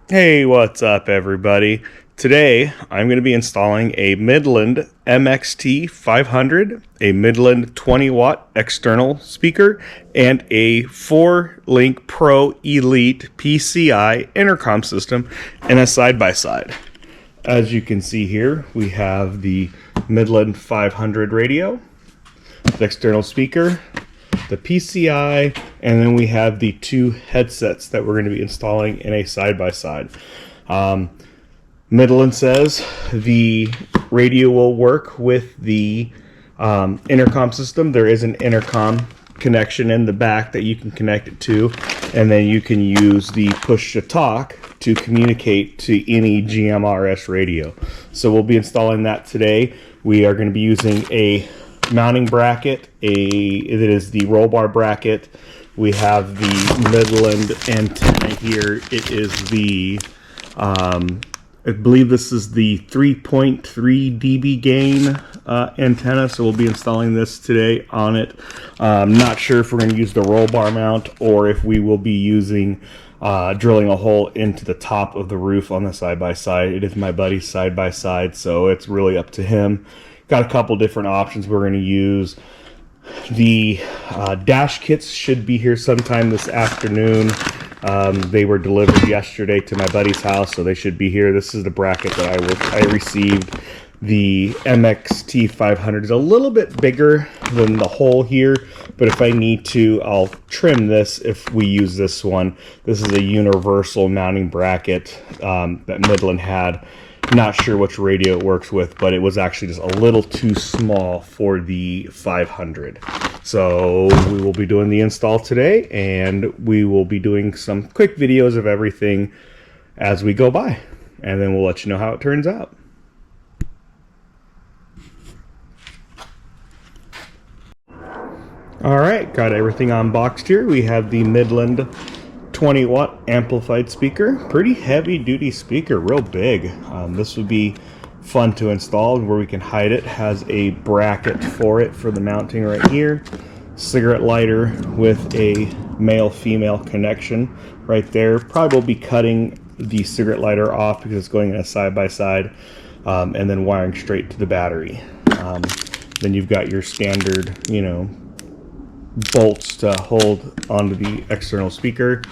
Hey, what's up everybody? Today I'm going to be installing a Midland MXT500, a Midland 20 watt external speaker, and a 4-link Pro Elite PCI intercom system in a side-by-side. As you can see here, we have the Midland 500 radio, the external speaker, the PCI, and then we have the two headsets that we're going to be installing in a side-by-side. Midland says the radio will work with the intercom system. There is an intercom connection in the back that you can connect it to, and then you can use the push-to-talk to communicate to any GMRS radio. So we'll be installing that today. We are going to be using a mounting bracket, it is the roll bar bracket. We have the Midland antenna here. It is the I believe this is the 3.3 dB gain antenna, so we'll be installing this today on it. Not sure if we're going to use the roll bar mount or if we will be using drilling a hole into the top of the roof on the side-by-side. It is my buddy's side-by-side, so it's really up to him. Got a couple different options we're going to use. The dash kits should be here sometime this afternoon. They were delivered yesterday to my buddy's house, so they should be here. This is the bracket that I received. The MXT500 is a little bit bigger than the hole here, but if I need to, I'll trim this if we use this one. This is a universal mounting bracket that Midland had. Not sure which radio it works with, but it was actually just a little too small for the 500. So we will be doing the install today, and we will be doing some quick videos of everything as we go by, and then we'll let you know how it turns out. All right, got everything unboxed here. We have the Midland 20 watt amplified speaker, pretty heavy duty speaker, real big. This would be fun to install where we can hide it. Has a bracket for it for the mounting right here. Cigarette lighter with a male female connection right there. Probably will be cutting the cigarette lighter off because it's going in a side-by-side, and then wiring straight to the battery. Then you've got your standard, bolts to hold onto the external speaker.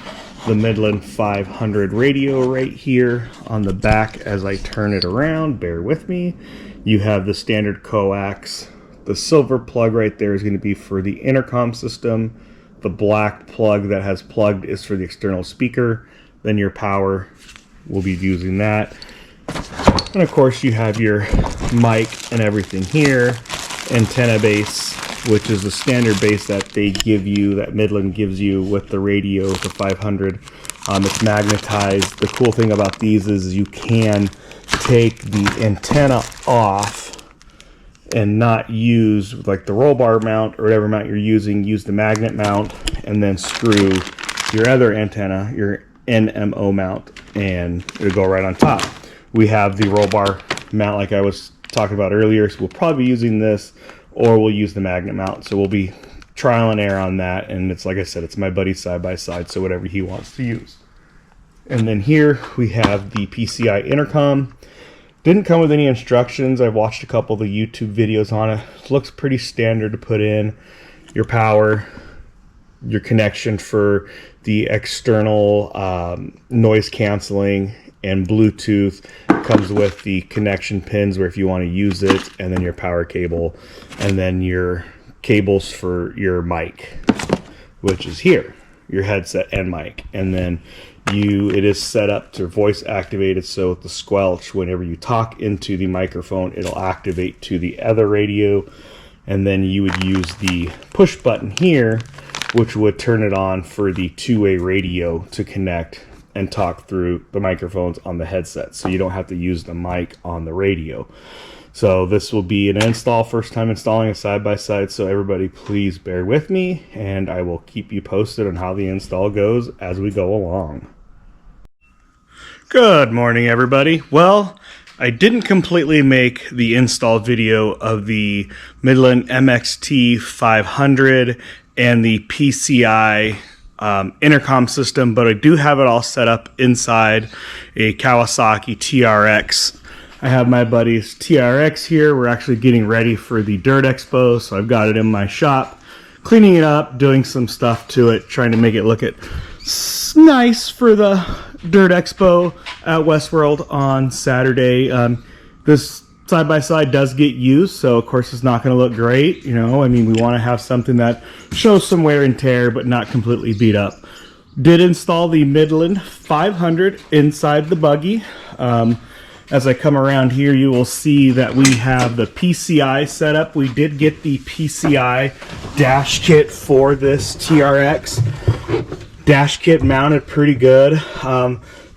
The Midland 500 radio right here on the back. As I turn it around, bear with me, you have the standard coax. The silver plug right there is going to be for the intercom system. The black plug that has plugged is for the external speaker. Then your power will be using that. And of course you have your mic and everything here. Antenna base, which is the standard base that they give you, that Midland gives you with the radio, the 500. It's magnetized. The cool thing about these is you can take the antenna off and not use like the roll bar mount or whatever mount you're using. Use the magnet mount and then screw your other antenna, your NMO mount, and it'll go right on top. We have the roll bar mount like I was talking about earlier, so we'll probably be using this, or we'll use the magnet mount. So we'll be trial and error on that, and it's like I said, it's my buddy's side-by-side, so whatever he wants to use. And then here we have the PCI intercom. Didn't come with any instructions. I've watched a couple of the YouTube videos on it. It looks pretty standard to put in. Your power, your connection for the external noise canceling, and Bluetooth. Comes with the connection pins where if you want to use it, and then your power cable, and then your cables for your mic, which is here, your headset and mic. And then it is set up to voice activated, so with the squelch, whenever you talk into the microphone, it'll activate to the other radio. And then you would use the push button here, which would turn it on for the two-way radio to connect and talk through the microphones on the headset, so you don't have to use the mic on the radio. So this will be an install, first time installing a side-by-side, so everybody please bear with me, and I will keep you posted on how the install goes as we go along. Good morning everybody. Well, I didn't completely make the install video of the Midland MXT500 and the PCI intercom system, but I do have it all set up inside a Kawasaki TRX. I have my buddy's TRX here. We're actually getting ready for the Dirt Expo, so I've got it in my shop, cleaning it up, doing some stuff to it, trying to make it look nice for the Dirt Expo at Westworld on Saturday. This side-by-side does get used, so of course it's not going to look great. You know, I mean, we want to have something that shows some wear and tear, but not completely beat up. Did install the Midland 500 inside the buggy. As I come around here, you will see that we have the PCI set up. We did get the PCI dash kit for this TRX. Dash kit mounted pretty good.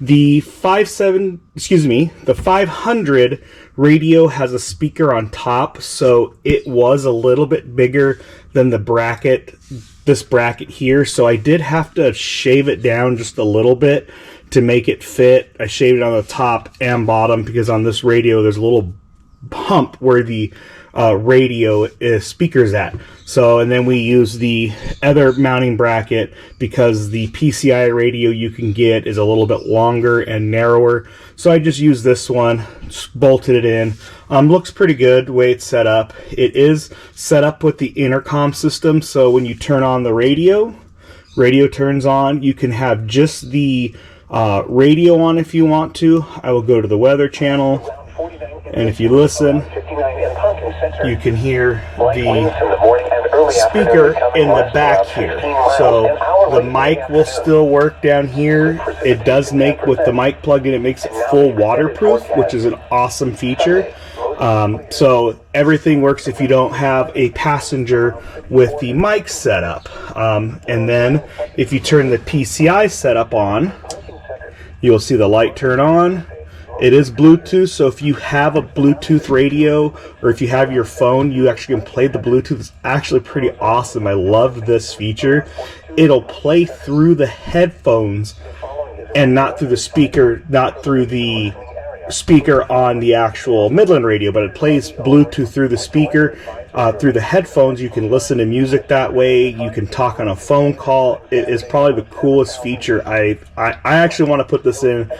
The 500 radio has a speaker on top, so it was a little bit bigger than the bracket, this bracket here. So I did have to shave it down just a little bit to make it fit. I shaved it on the top and bottom because on this radio there's a little hump where the radio speaker's at. So, and then we use the other mounting bracket because the PCI radio you can get is a little bit longer and narrower. So I just used this one, just bolted it in. Looks pretty good the way it's set up. It is set up with the intercom system, so when you turn on the radio turns on. You can have just the radio on if you want to. I will go to the weather channel, and if you listen, you can hear the speaker in the back here. So the mic will still work down here. It does make, with the mic plugged in, it makes it full waterproof, which is an awesome feature. So everything works if you don't have a passenger with the mic set up. And then if you turn the PCI setup on, you will see the light turn on. It is Bluetooth, so if you have a Bluetooth radio or if you have your phone, you actually can play the Bluetooth. It's actually pretty awesome. I love this feature. It'll play through the headphones and not through the speaker, not through the speaker on the actual Midland radio, but it plays Bluetooth through the speaker, through the headphones. You can listen to music that way. You can talk on a phone call. It is probably the coolest feature. I actually want to put this in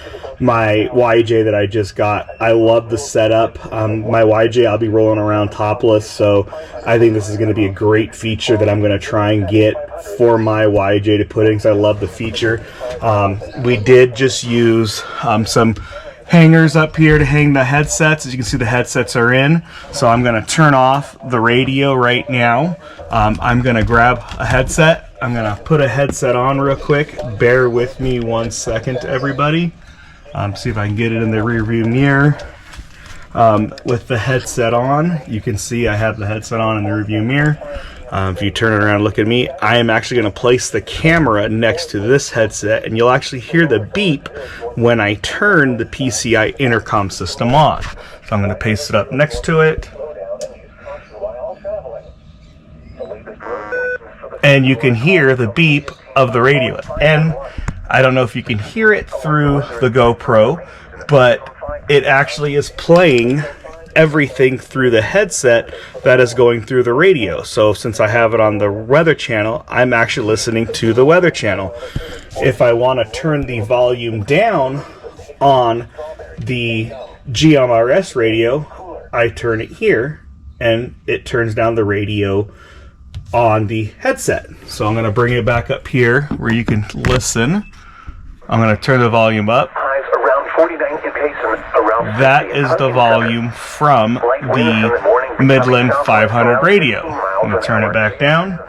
my YJ that I just got. I love the setup. My YJ, I'll be rolling around topless, so I think this is going to be a great feature that I'm going to try and get for my YJ to put in, because I love the feature. We did just use some hangers up here to hang the headsets. As you can see, the headsets are in, so I'm going to turn off the radio right now. I'm going to grab a headset. I'm going to put a headset on real quick. Bear with me 1 second, everybody. See if I can get it in the rear view mirror. With the headset on, you can see I have the headset on in the rear view mirror. If you turn it around and look at me, I am actually going to place the camera next to this headset, and you'll actually hear the beep when I turn the PCI intercom system on. So I'm going to paste it up next to it. And you can hear the beep of the radio. And I don't know if you can hear it through the GoPro, but it actually is playing everything through the headset that is going through the radio. So since I have it on the weather channel, I'm actually listening to the weather channel. If I want to turn the volume down on the GMRS radio, I turn it here and it turns down the radio on the headset. So I'm going to bring it back up here where you can listen. I'm going to turn the volume up. That is the volume from the Midland 500 radio. I'm going to turn it back down,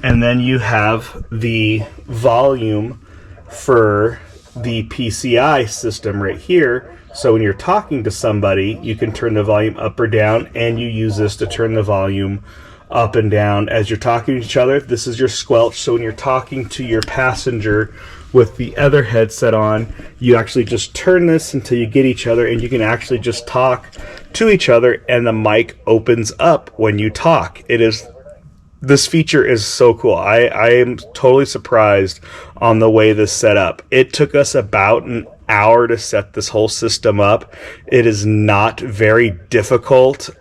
and then you have the volume for the PCI system right here. So when you're talking to somebody, you can turn the volume up or down, and you use this to turn the volume up and down as you're talking to each other. This is your squelch, so when you're talking to your passenger with the other headset on, you actually just turn this until you get each other, and you can actually just talk to each other, and the mic opens up when you talk. This feature is so cool. I am totally surprised on the way this set up. It took us about an hour to set this whole system up. It is not very difficult.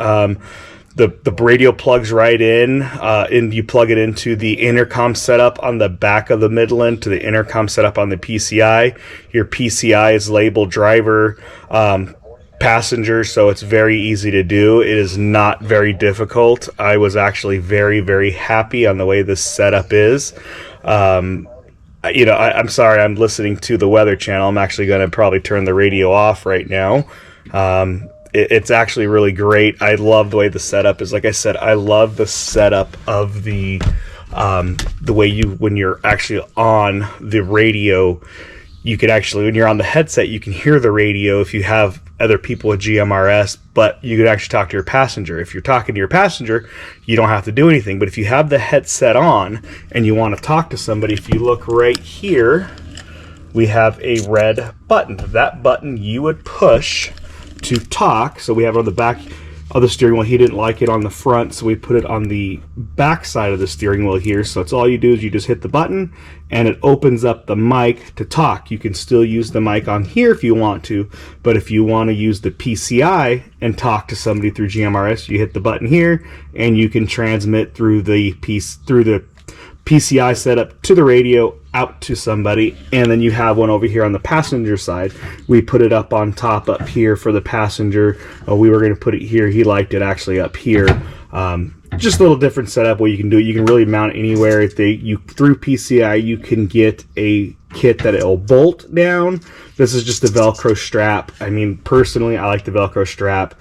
The radio plugs right in, and you plug it into the intercom setup on the back of the Midland to the intercom setup on the PCI. Your PCI is labeled driver, passenger, so it's very easy to do. It is not very difficult. I was actually very, very happy on the way this setup is. I'm sorry, I'm listening to the Weather Channel. I'm actually going to probably turn the radio off right now. It's actually really great. I love the way the setup is. Like I said, I love the setup of the way when you're actually on the radio, you can actually, when you're on the headset, you can hear the radio if you have other people with GMRS, but you can actually talk to your passenger. If you're talking to your passenger, you don't have to do anything. But if you have the headset on and you want to talk to somebody, if you look right here, we have a red button. That button you would push to talk. So we have it on the back of the steering wheel. He didn't like it on the front, so we put it on the back side of the steering wheel here. So it's all you do is you just hit the button and it opens up the mic to talk. You can still use the mic on here if you want to, but if you want to use the PCI and talk to somebody through GMRS, you hit the button here and you can transmit through the PCI setup to the radio out to somebody. And then you have one over here on the passenger side. We put it up on top up here for the passenger. We were going to put it here. He liked it actually up here. Just a little different setup where you can do it. You can really mount it anywhere. Through PCI, you can get a kit that it'll bolt down. This is just a Velcro strap. I mean, personally, I like the Velcro strap.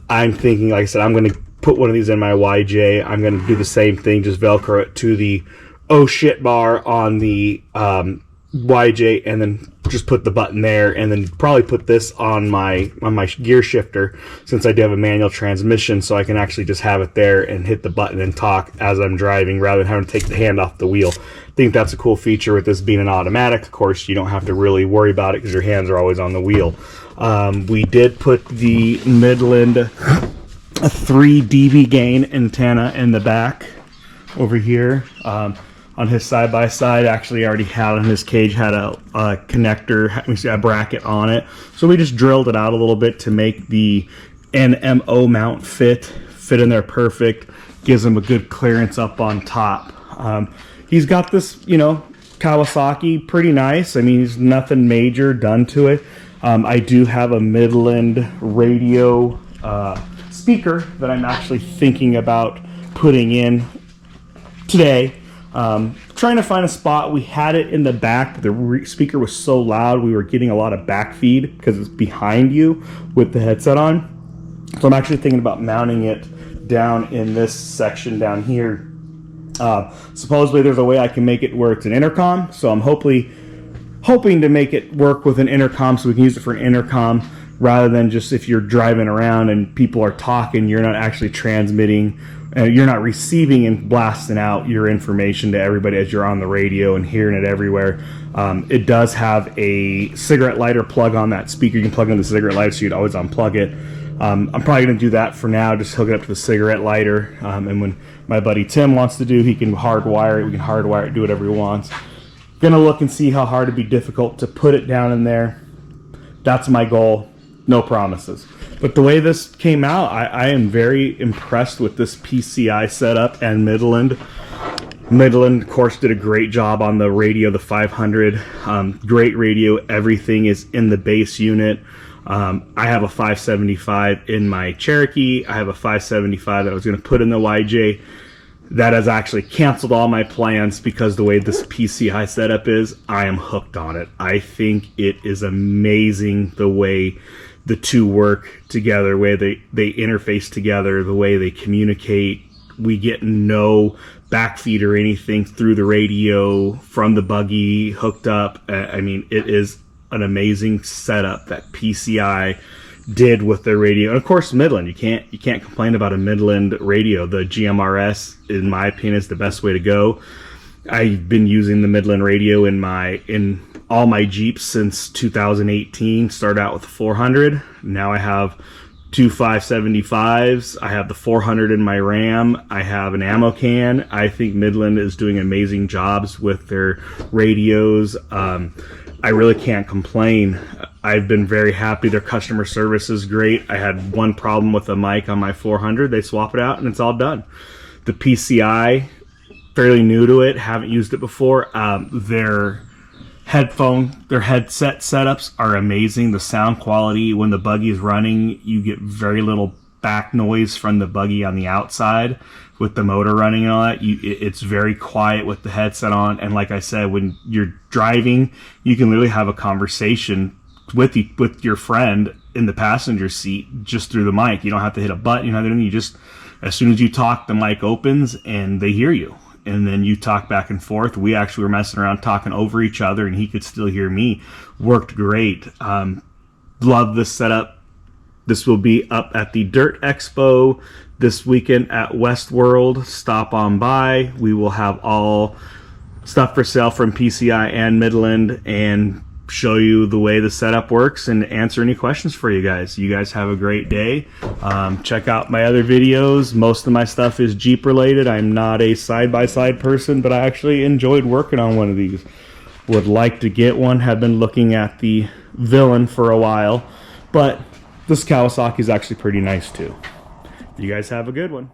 I'm thinking, like I said, I'm going to put one of these in my YJ. I'm going to do the same thing, just Velcro it to the oh shit bar on the YJ, and then just put the button there, and then probably put this on my gear shifter, since I do have a manual transmission, so I can actually just have it there and hit the button and talk as I'm driving rather than having to take the hand off the wheel. I think that's a cool feature with this being an automatic. Of course, you don't have to really worry about it because your hands are always on the wheel. We did put the Midland 3 dB gain antenna in the back over here. On his side-by-side, actually already had on his cage, had a connector, we see a bracket on it. So we just drilled it out a little bit to make the NMO mount fit in there perfect. Gives him a good clearance up on top. He's got this, Kawasaki, pretty nice. I mean, there's nothing major done to it. I do have a Midland radio speaker that I'm actually thinking about putting in today. Trying to find a spot. We had it in the back, but the speaker was so loud we were getting a lot of back feed because it's behind you with the headset on. So I'm actually thinking about mounting it down in this section down here. Supposedly there's a way I can make it where it's an intercom, so I'm hoping to make it work with an intercom so we can use it for an intercom rather than just if you're driving around and people are talking, you're not actually transmitting. You're not receiving and blasting out your information to everybody as you're on the radio and hearing it everywhere. It does have a cigarette lighter plug on that speaker. You can plug in the cigarette lighter so you'd always unplug it. I'm probably going to do that for now, just hook it up to the cigarette lighter. And when my buddy Tim wants to do, he can hardwire it. We can hardwire it, do whatever he wants. Going to look and see how hard it'd be difficult to put it down in there. That's my goal. No promises. But the way this came out, I am very impressed with this PCI setup and Midland. Midland, of course, did a great job on the radio, the 500. Great radio. Everything is in the base unit. I have a 575 in my Cherokee. I have a 575 that I was going to put in the YJ. That has actually canceled all my plans because the way this PCI setup is, I am hooked on it. I think it is amazing the way the two work together, the way they interface together, the way they communicate. We get no backfeed or anything through the radio from the buggy hooked up. I mean, it is an amazing setup that PCI did with their radio. And of course, Midland, you can't complain about a Midland radio. The GMRS, in my opinion, is the best way to go. I've been using the Midland radio in all my Jeeps since 2018. Started out with the 400. Now I have two 575s. I have the 400 in my Ram. I have an ammo can. I think Midland is doing amazing jobs with their radios. I really can't complain. I've been very happy. Their customer service is great. I had one problem with the mic on my 400. They swap it out and it's all done. The PCI, fairly new to it, haven't used it before. Their headset setups are amazing. The sound quality when the buggy is running, you get very little back noise from the buggy on the outside with the motor running and all that. It's very quiet with the headset on, and like I said, when you're driving, you can literally have a conversation with your friend in the passenger seat just through the mic. You don't have to hit a button. You just, as soon as you talk, the mic opens and they hear you, and then you talk back and forth. We actually were messing around talking over each other and he could still hear me. Worked great. Love this setup. This will be up at the Dirt Expo this weekend at Westworld. Stop on by. We will have all stuff for sale from PCI and Midland and show you the way the setup works and answer any questions for you guys. You guys have a great day. Check out my other videos. Most of my stuff is Jeep related. I'm not a side-by-side person, but I actually enjoyed working on one of these. Would like to get one. Have been looking at the Villain for a while, but this Kawasaki is actually pretty nice too. You guys have a good one.